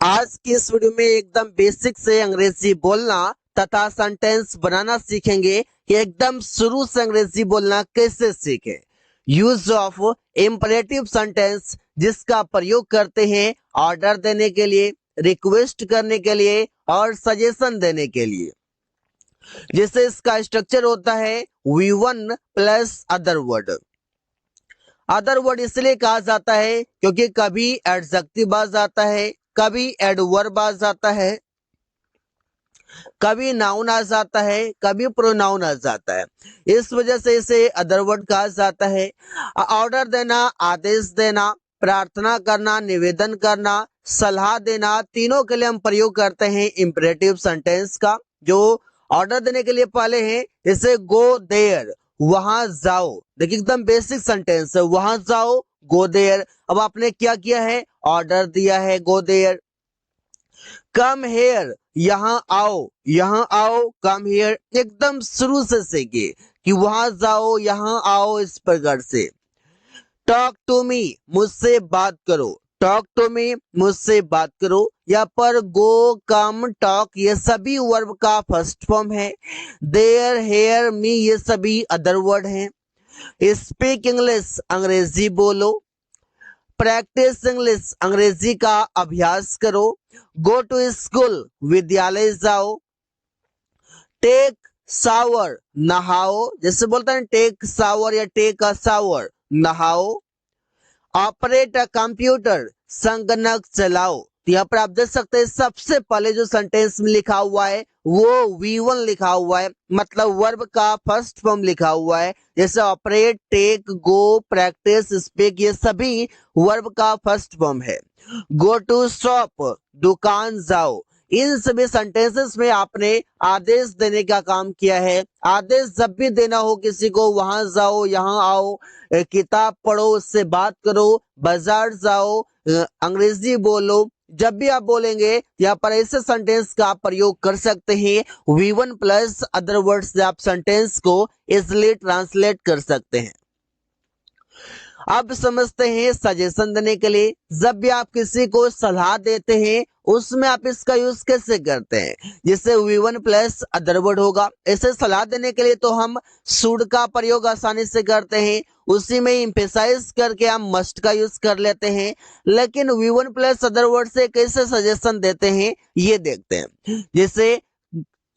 आज की इस वीडियो में एकदम बेसिक से अंग्रेजी बोलना तथा सेंटेंस बनाना सीखेंगे कि एकदम शुरू से अंग्रेजी बोलना कैसे सीखें। यूज ऑफ इंपरेटिव सेंटेंस जिसका प्रयोग करते हैं ऑर्डर देने के लिए, रिक्वेस्ट करने के लिए और सजेशन देने के लिए। जैसे इसका स्ट्रक्चर होता है V1 plus other word. Other word इसलिए कहा जाता है क्योंकि कभी एडजेक्टिव आ जाता है, कभी एडवर्ब आ जाता है, कभी नाउन आ जाता है, कभी प्रोनाउन आ जाता है। इस वजह से इसे अदर वर्ड कहा जाता है। ऑर्डर देना, आदेश देना, प्रार्थना करना, निवेदन करना, सलाह देना, तीनों के लिए हम प्रयोग करते हैं इंपरेटिव सेंटेंस का। जो ऑर्डर देने के लिए पहले है जैसे गो देयर, वहां जाओ। देखिए एकदम बेसिक सेंटेंस है, वहां जाओ, गो देयर। अब आपने क्या किया है, ऑर्डर दिया है, गो देयर। कम हेयर, यहाँ आओ, यहाँ आओ, कम हेयर। एकदम शुरू से सीखिए कि वहां जाओ, यहाँ आओ, इस प्रकार से। टॉक टू मी, मुझसे बात करो। टॉक टू मी, मुझसे बात करो। यहाँ पर गो, कम, टॉक ये सभी वर्ब का फर्स्ट फॉर्म है। देयर, हेयर, मी ये सभी अदर वर्ड हैं। स्पीक इंग्लिश, अंग्रेजी बोलो। प्रैक्टिस इंग्लिश, अंग्रेजी का अभ्यास करो। गो टू स्कूल, विद्यालय जाओ। टेक शावर, नहाओ। जैसे बोलते हैं टेक शावर या टेक अ शावर, नहाओ। ऑपरेट अ कंप्यूटर, संगणक चलाओ। तो यहाँ पर आप देख सकते हैं सबसे पहले जो सेंटेंस में लिखा हुआ है वो V1 लिखा हुआ है, मतलब वर्ब का फर्स्ट फॉर्म लिखा हुआ है। जैसे ऑपरेट, टेक, गो, प्रैक्टिस, स्पीक ये सभी वर्ब का फर्स्ट फॉर्म है। गो टू शॉप, दुकान जाओ। इन सभी सेंटेंसेस में आपने आदेश देने का काम किया है। आदेश जब भी देना हो किसी को, वहां जाओ, यहाँ आओ, किताब पढ़ो, उससे बात करो, बाजार जाओ, अंग्रेजी बोलो। जब भी आप बोलेंगे यहाँ पर ऐसे सेंटेंस का प्रयोग कर सकते हैं। V1 प्लस अदर वर्ड से आप सेंटेंस को इजिली ट्रांसलेट कर सकते हैं। अब समझते हैं सजेशन देने के लिए। जब भी आप किसी को सलाह देते हैं उसमें आप इसका यूज कैसे करते हैं। जैसे V1 प्लस अदर वर्ड होगा। ऐसे सलाह देने के लिए तो हम शुड का प्रयोग आसानी से करते हैं, उसी में एम्फेसाइज करके हम मस्ट का यूज कर लेते हैं। लेकिन V1 प्लस अदर वर्ड से कैसे सजेशन देते हैं ये देखते हैं। जैसे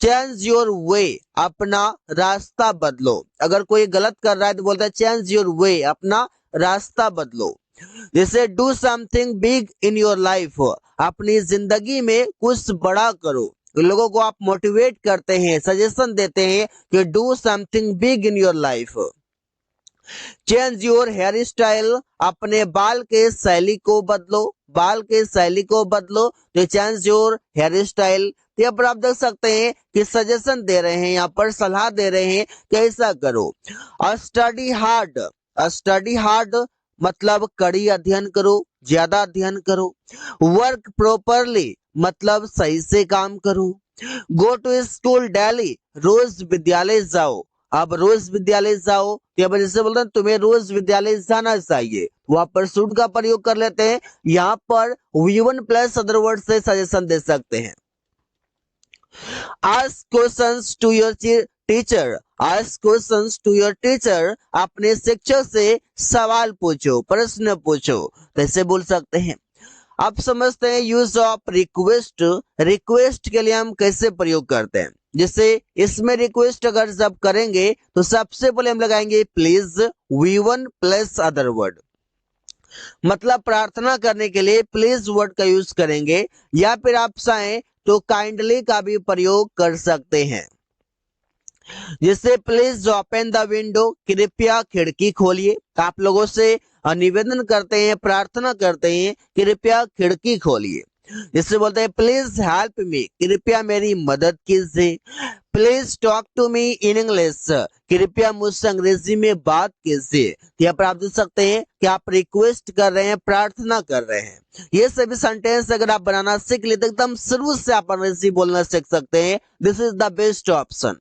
चेंज योर वे, अपना रास्ता बदलो। अगर कोई गलत कर रहा है तो बोलता है चेंज योर वे, अपना रास्ता बदलो। जैसे do something big in your life, अपनी जिंदगी में कुछ बड़ा करो। लोगों को आप मोटिवेट करते हैं, सजेशन देते हैं कि do something big in your life. Change your hair style, अपने बाल के शैली को बदलो। बाल के शैली को बदलो तो चेंज योर हेयर स्टाइल। यहाँ पर आप देख सकते हैं कि सजेशन दे रहे हैं, यहाँ पर सलाह दे रहे हैं कि ऐसा करो। स्टडी हार्ड, स्टडी हार्ड मतलब कड़ी अध्ययन करो, ज्यादा अध्ययन करो। वर्क प्रॉपरली मतलब सही से काम करो। गो टू स्कूल डेली, रोज विद्यालय जाओ। अब रोज विद्यालय जाओ, या जैसे बोलते हैं तुम्हें रोज विद्यालय जाना चाहिए, वहां पर शुड का प्रयोग कर लेते हैं। यहाँ पर V1 प्लस अदर वर्ड से सजेशन दे सकते हैं। Ask questions to your teacher, ask questions to your teacher, अपने शिक्षक से सवाल पूछो, प्रश्न पूछो, कैसे बोल सकते हैं। अब समझते हैं यूज ऑफ रिक्वेस्ट। रिक्वेस्ट के लिए हम कैसे प्रयोग करते हैं। जैसे इसमें रिक्वेस्ट अगर जब करेंगे तो सबसे पहले हम लगाएंगे please, V1 plus other word. मतलब प्रार्थना करने के लिए प्लीज वर्ड का यूज करेंगे, या फिर आप चाहें तो काइंडली का भी प्रयोग कर सकते हैं। जैसे प्लीज ओपन द विंडो, कृपया खिड़की खोलिए। आप लोगों से निवेदन करते हैं, प्रार्थना करते हैं, कृपया खिड़की खोलिए। जैसे बोलते हैं प्लीज हेल्प मी, कृपया मेरी मदद कीजिए। Please talk to me in English, कृपया मुझसे अंग्रेजी में बात कीजिए। यहाँ पर आप देख सकते हैं कि आप रिक्वेस्ट कर रहे हैं, प्रार्थना कर रहे हैं। ये सभी सेंटेंस अगर आप बनाना सीख लेते एकदम शुरू से आप अंग्रेजी बोलना सीख सकते हैं। This is the best option.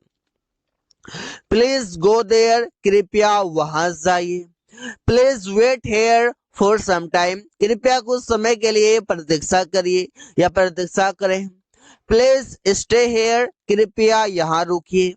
Please go there, कृपया वहां जाइए। Please wait here, for some time, कृपया कुछ समय के लिए प्रतीक्षा करिए या प्रतीक्षा करें। प्लीज स्टे हेयर, कृपया यहाँ रुकिए।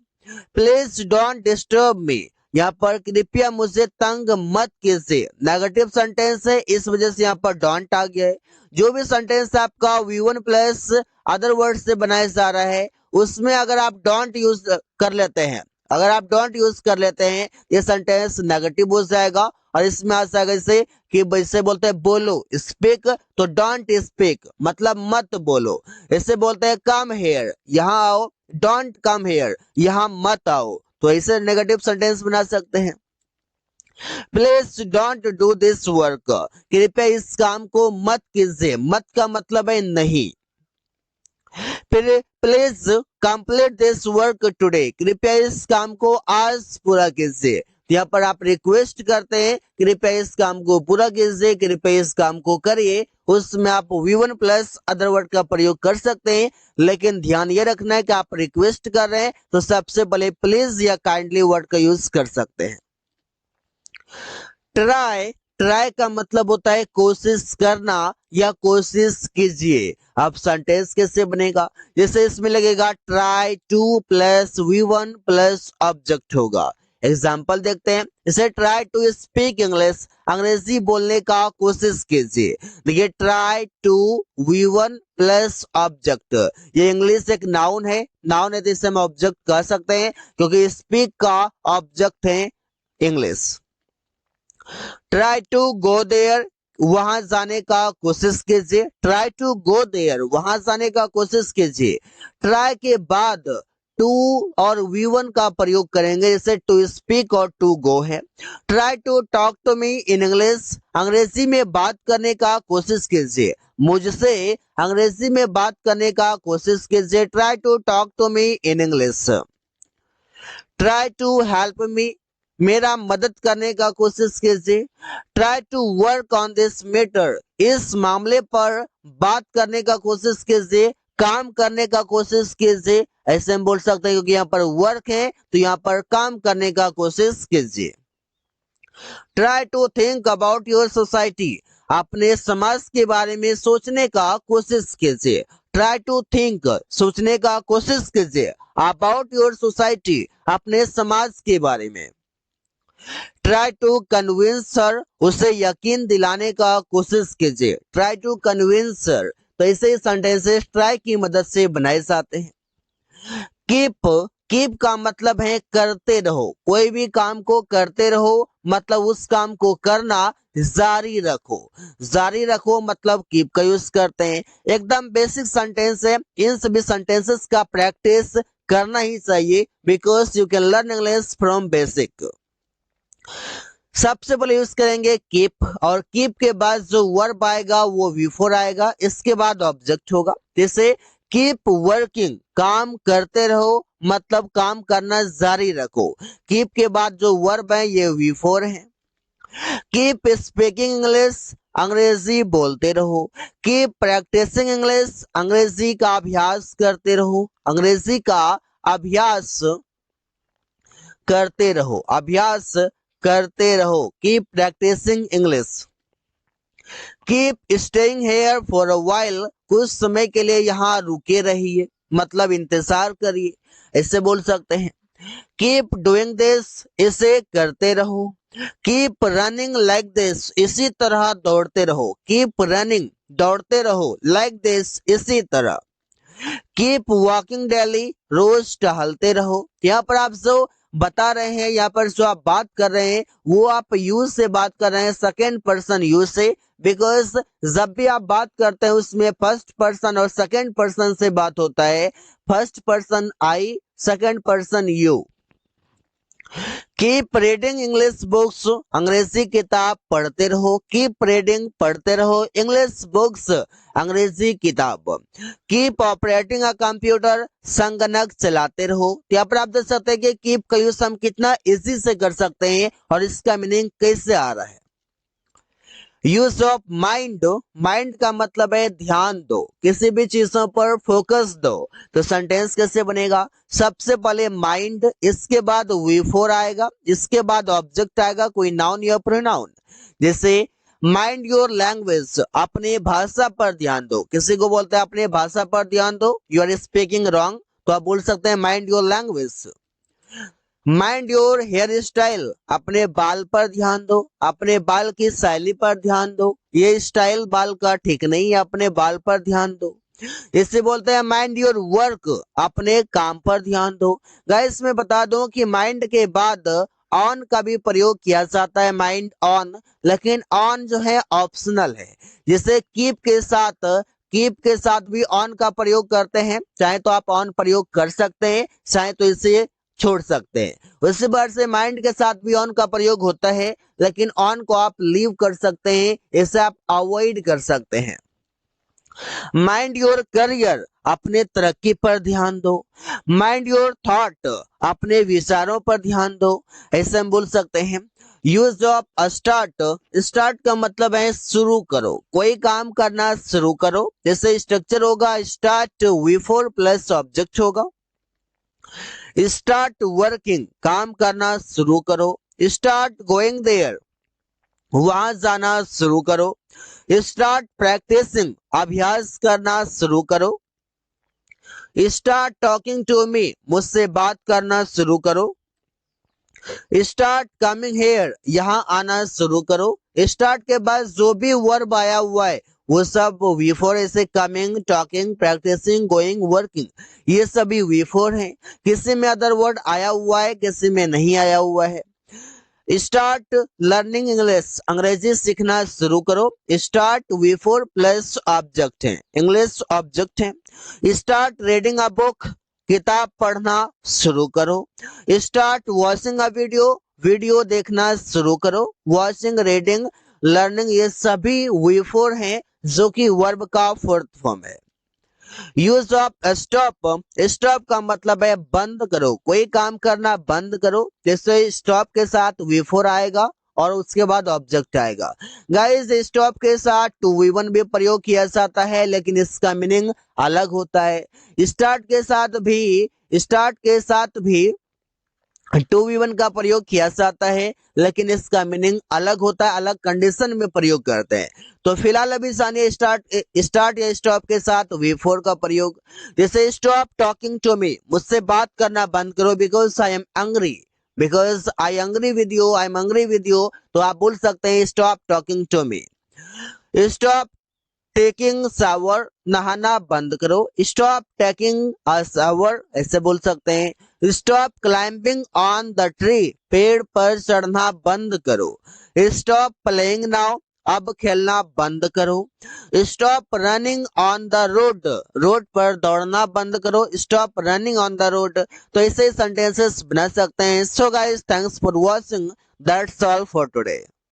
प्लीज डोंट डिस्टर्ब मी, यहाँ पर कृपया मुझे तंग मत कीजिए। नेगेटिव सेंटेंस है, इस वजह से यहाँ पर डोंट आ गया है। जो भी सेंटेंस आपका V1 प्लस अदर वर्ड से बनाया जा रहा है, उसमें अगर आप डोंट यूज कर लेते हैं, अगर आप डोंट यूज कर लेते हैं, ये सेंटेंस नेगेटिव हो जाएगा। और इसमें आ जाएगा जैसे कि वैसे बोलते हैं बोलो, स्पीक, तो डोंट स्पीक मतलब मत बोलो। इसे बोलते हैं कम हेयर, यहाँ आओ, डोंट कम हेयर, यहाँ मत आओ। तो ऐसे नेगेटिव सेंटेंस बना सकते हैं। Please don't do this work, कृपया इस काम को मत कीजिए। मत का मतलब है नहीं। फिर please complete this work today, कृपया इस काम को आज पूरा कीजिए। यहाँ पर आप रिक्वेस्ट करते हैं कृपया इस काम को पूरा कीजिए, कृपया इस काम को करिए, उसमें आप V1 प्लस अदर वर्ड का प्रयोग कर सकते हैं। लेकिन ध्यान ये रखना है कि आप रिक्वेस्ट कर रहे हैं तो सबसे पहले प्लीज या काइंडली वर्ड का यूज कर सकते हैं। ट्राई, ट्राई का मतलब होता है कोशिश करना या कोशिश कीजिए। अब सेंटेंस कैसे बनेगा, जैसे इसमें लगेगा try two plus V1 plus object होगा। एग्जाम्पल देखते हैं, इसे ट्राई टू स्पीक इंग्लिश, अंग्रेजी बोलने का कोशिश कीजिए। देखिए try to V1 plus object, ये इंग्लिश एक नाउन है, नाउन है तो इसे हम ऑब्जेक्ट कह सकते हैं क्योंकि स्पीक का ऑब्जेक्ट है English. Try to go there, वहां जाने का कोशिश कीजिए। ट्राई टू गो देयर, वहां जाने का कोशिश कीजिए। ट्राई के बाद टू और V1 का प्रयोग करेंगे, जैसे टू स्पीक और टू गो है। Try to talk to me in English, अंग्रेजी में बात करने का कोशिश कीजिए, मुझसे अंग्रेजी में बात करने का कोशिश कीजिए। Try to talk to me in English. Try to help me, मेरा मदद करने का कोशिश कीजिए। Try to work on this matter, इस मामले पर बात करने का कोशिश कीजिए, काम करने का कोशिश कीजिए। ऐसे हम बोल सकते हैं क्योंकि यहाँ पर वर्क है तो यहाँ पर काम करने का कोशिश कीजिए। Try to think about your society, अपने समाज के बारे में सोचने का कोशिश कीजिए। ट्राई टू थिंक, सोचने का कोशिश कीजिए, अबाउट योर सोसाइटी, अपने समाज के बारे में। ट्राई टू कन्विंस हर, उसे यकीन दिलाने का कोशिश कीजिए। ट्राई टू कन्विंस हर, तो ऐसे सेंटेंसेस ट्राई की मदद से बनाए जाते हैं। कीप, कीप का मतलब है करते रहो, कोई भी काम को करते रहो मतलब उस काम को करना, जारी रखो, जारी रखो मतलब कीप का यूज करते हैं। एकदम बेसिक सेंटेंस है, इन सभी सेंटेंसेस का प्रैक्टिस करना ही चाहिए because you can learn English from basic. सबसे पहले यूज करेंगे कीप, और कीप के बाद जो वर्ब आएगा वो V4 आएगा, इसके बाद ऑब्जेक्ट होगा। जैसे कीप वर्किंग, काम करते रहो मतलब काम करना जारी रखो। कीप के बाद जो वर्ब है ये V4 है। कीप स्पीकिंग इंग्लिश, अंग्रेजी बोलते रहो। कीप प्रैक्टिसिंग इंग्लिश, अंग्रेजी का अभ्यास करते रहो, अंग्रेजी का अभ्यास करते रहो, अभ्यास करते रहो। Keep practising English. Keep staying here for a while, कुछ समय के लिए यहाँ रुके रहिए मतलब इंतजार करिए, ऐसे बोल सकते हैं। कीप डूइंग दिस, इसे करते रहो। कीप रनिंग लाइक दिस, इसी तरह दौड़ते रहो। कीप रनिंग, दौड़ते रहो, लाइक दिस, इसी तरह। कीप वॉकिंग डेली, रोज टहलते रहो। यहाँ पर आप जो बता रहे हैं, यहाँ पर जो आप बात कर रहे हैं वो आप यूज से बात कर रहे हैं, सेकेंड पर्सन यूज से, बिकॉज जब भी आप बात करते हैं उसमें फर्स्ट पर्सन और सेकेंड पर्सन से बात होता है। First person I, second person you. Keep reading English books, अंग्रेजी किताब पढ़ते रहो। कीप रीडिंग, पढ़ते रहो, इंग्लिश बुक्स, अंग्रेजी किताब। कीप ऑपरेटिंग अ कंप्यूटर, संगणक चलाते रहो। यहाँ पर आप देख सकते हैं कि कीप का यूज हम कितना इजी से कर सकते हैं और इसका मीनिंग कैसे आ रहा है। यूज ऑफ माइंड, माइंड का मतलब है ध्यान दो, किसी भी चीजों पर फोकस दो। तो सेंटेंस कैसे बनेगा, सबसे पहले माइंड, इसके बाद V4 आएगा, इसके बाद ऑब्जेक्ट आएगा, कोई नाउन या प्रोनाउन। जैसे माइंड योर लैंग्वेज, अपने भाषा पर ध्यान दो। किसी को बोलते हैं अपने भाषा पर ध्यान दो, यू आर स्पीकिंग रॉन्ग, तो आप बोल सकते हैं mind your language. Mind your hair style, अपने बाल पर ध्यान दो, अपने बाल की शैली पर ध्यान दो, ये स्टाइल बाल का ठीक नहीं है, अपने बाल पर ध्यान दो। इसे बोलते हैं माइंड योर वर्क, अपने काम पर ध्यान दो। गाइस मैं बता दूं कि माइंड के बाद ऑन का भी प्रयोग किया जाता है, माइंड ऑन, लेकिन ऑन जो है ऑप्शनल है। जैसे कीप के साथ भी ऑन का प्रयोग करते हैं, चाहे तो आप ऑन प्रयोग कर सकते हैं, चाहे तो इसे छोड़ सकते हैं। उसी बार से माइंड के साथ भी ऑन का प्रयोग होता है, लेकिन ऑन को आप लीव कर सकते हैं, इसे आप अवॉइड कर सकते हैं। माइंड योर करियर, अपने तरक्की पर ध्यान दो। माइंड योर थॉट, अपने विचारों पर ध्यान दो, ऐसे हम बोल सकते हैं। यूज ऑफ स्टार्ट, स्टार्ट का मतलब है शुरू करो, कोई काम करना शुरू करो। जैसे स्ट्रक्चर होगा स्टार्ट V4 प्लस ऑब्जेक्ट होगा। स्टार्ट वर्किंग, काम करना शुरू करो। स्टार्ट गोइंग देयर, वहां जाना शुरू करो। स्टार्ट प्रैक्टिसिंग, अभ्यास करना शुरू करो। स्टार्ट टॉकिंग टू मी, मुझसे बात करना शुरू करो। स्टार्ट कमिंग हेयर, यहाँ आना शुरू करो। स्टार्ट के बाद जो भी वर्ब आया हुआ है वो सब V4, ऐसे coming, talking, practising, going, working, ये सभी V4 हैं। किसी में अदर वर्ड आया हुआ है, किसी में नहीं आया हुआ है। स्टार्ट लर्निंग इंग्लिश, अंग्रेजी सीखना शुरू करो। स्टार्ट V4 प्लस ऑब्जेक्ट है, इंग्लिश ऑब्जेक्ट है। स्टार्ट रीडिंग अ बुक, किताब पढ़ना शुरू करो। Start watching a video, video देखना शुरू करो। वॉचिंग, रीडिंग, लर्निंग, ये सभी V4 हैं, जो कि वर्ब का फोर्थ फॉर्म है। यूज ऑफ स्टॉप, स्टॉप का मतलब है बंद करो, कोई काम करना बंद करो। जैसे स्टॉप के साथ V4 आएगा और उसके बाद ऑब्जेक्ट आएगा। गाइस स्टॉप के साथ 2V1 भी प्रयोग किया जाता है, लेकिन इसका मीनिंग अलग होता है। स्टार्ट के साथ भी 2V1 का प्रयोग किया जाता है, लेकिन इसका मीनिंग अलग होता है, अलग कंडीशन में प्रयोग करते हैं। तो फिलहाल अभी जानिए स्टार्ट या स्टॉप के साथ V4 का प्रयोग। जैसे स्टॉप टॉकिंग टू मी, मुझसे बात करना बंद करो, because I am angry, because I angry with you, I am angry with you, तो आप बोल सकते हैं stop talking to me. Stop taking shower, नहाना बंद करो। स्टॉप टेकिंग अ शावर, ऐसे बोल सकते हैं। Stop climbing on the tree, पेड़ पर चढ़ना बंद करो। स्टॉप प्लेइंग नाउ, अब खेलना बंद करो। Stop running on the road, road पर दौड़ना बंद करो। Stop running on the road, तो ऐसे सेंटेंसेस बना सकते हैं। So guys thanks for watching, that's all for today.